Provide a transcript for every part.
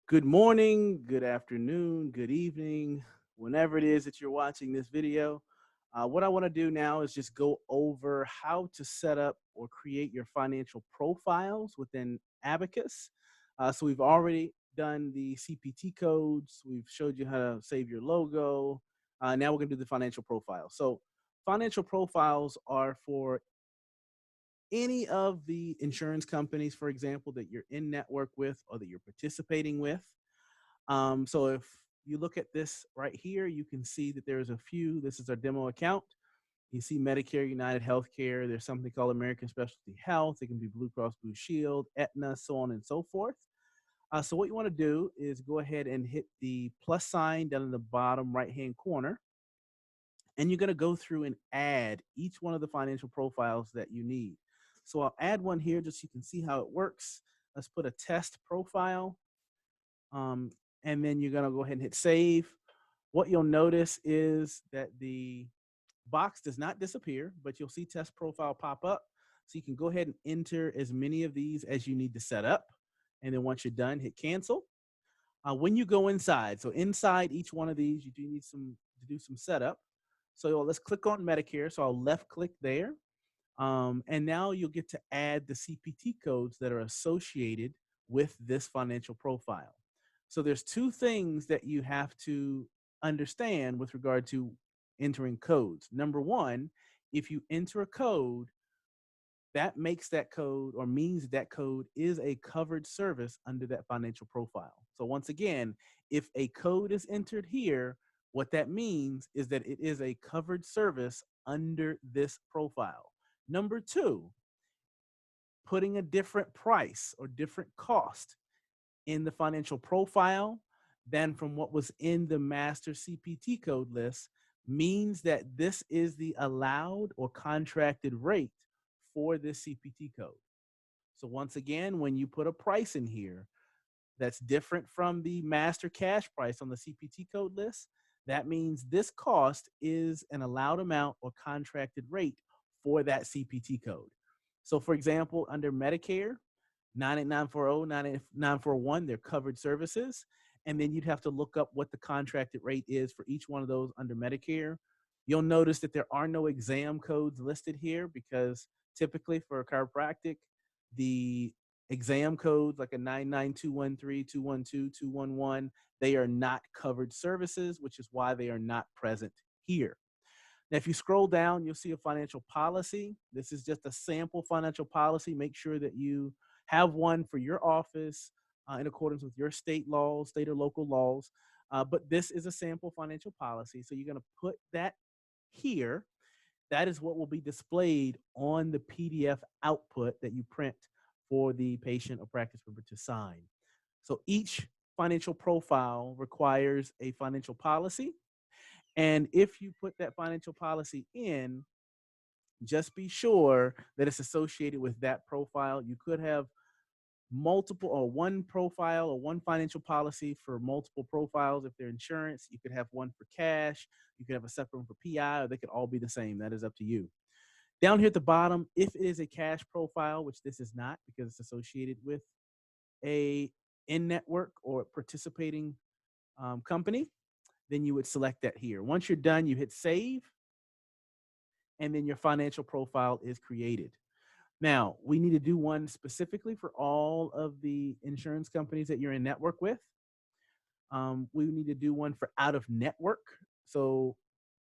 Good morning, good afternoon, good evening, whenever it is that you're watching this video. What I want to do now is just go over how to set up or create your financial profiles within Abacus. So we've already done the CPT codes. We've showed you how to save your logo. Now we're going to do the financial profile. So financial profiles are for any of the insurance companies, for example, that you're in network with or that you're participating with. So if you look at this right here, you can see that there's a few. This is our demo account. You see Medicare, United Healthcare. There's something called American Specialty Health. It can be Blue Cross Blue Shield, Aetna, so on and so forth. So what you want to do is go ahead and hit the plus sign down in the bottom right-hand corner. And you're going to go through and add each one of the financial profiles that you need. So I'll add one here just so you can see how it works. Let's put a test profile. Um, and then you're going to go ahead and hit save. What you'll notice is that the box does not disappear, but you'll see test profile pop up. So you can go ahead and enter as many of these as you need to set up. And then once you're done, hit cancel. When you go inside, so inside each one of these, you do need to do some setup. So let's click on Medicare. So I'll left click there. And now you'll get to add the CPT codes that are associated with this financial profile. So there's two things that you have to understand with regard to entering codes. Number one, if you enter a code, that makes that code or means that code is a covered service under that financial profile. So once again, if a code is entered here, what that means is that it is a covered service under this profile. Number two, putting a different price or different cost in the financial profile than from what was in the master CPT code list means that this is the allowed or contracted rate for this CPT code. So once again, when you put a price in here that's different from the master cash price on the CPT code list, that means this cost is an allowed amount or contracted rate for that CPT code. So for example, under Medicare, 98940, 98941, they're covered services. And then you'd have to look up what the contracted rate is for each one of those under Medicare. You'll notice that there are no exam codes listed here because typically for a chiropractic, the exam codes like a 99213, 212, 211, they are not covered services, which is why they are not present here. Now, if you scroll down, you'll see a financial policy. This is just a sample financial policy. Make sure that you have one for your office in accordance with your state laws, state or local laws. But this is a sample financial policy. So you're going to put that here. That is what will be displayed on the PDF output that you print for the patient or practice member to sign. So each financial profile requires a financial policy. And if you put that financial policy in, just be sure that it's associated with that profile. You could have multiple or one profile or one financial policy for multiple profiles. If they're insurance, you could have one for cash. You could have a separate one for PI, or they could all be the same. That is up to you. Down here at the bottom, if it is a cash profile, which this is not because it's associated with a in-network or participating company, then you would select that here. Once you're done, you hit save, and then your financial profile is created. Now, we need to do one specifically for all of the insurance companies that you're in network with. We need to do one for out of network. So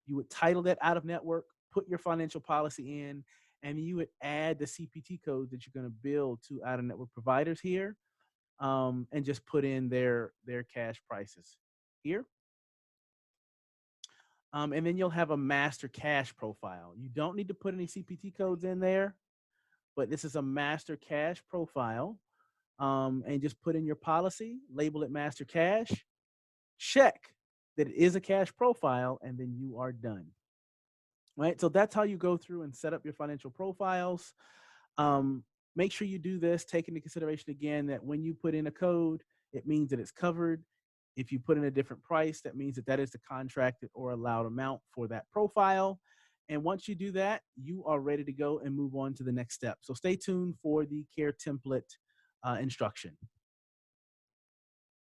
you would title that out of network, put your financial policy in, and you would add the CPT codes that you're going to bill to out of network providers here, and just put in their cash prices here. And then you'll have a master cash profile. You don't need to put any CPT codes in there, but this is a master cash profile. And just put in your policy, label it master cash, check that it is a cash profile, and then you are done. Right? So that's how you go through and set up your financial profiles. Make sure you do this, take into consideration again that when you put in a code, it means that it's covered. If you put in a different price, that means that that is the contracted or allowed amount for that profile. And once you do that, you are ready to go and move on to the next step. So stay tuned for the care template instruction.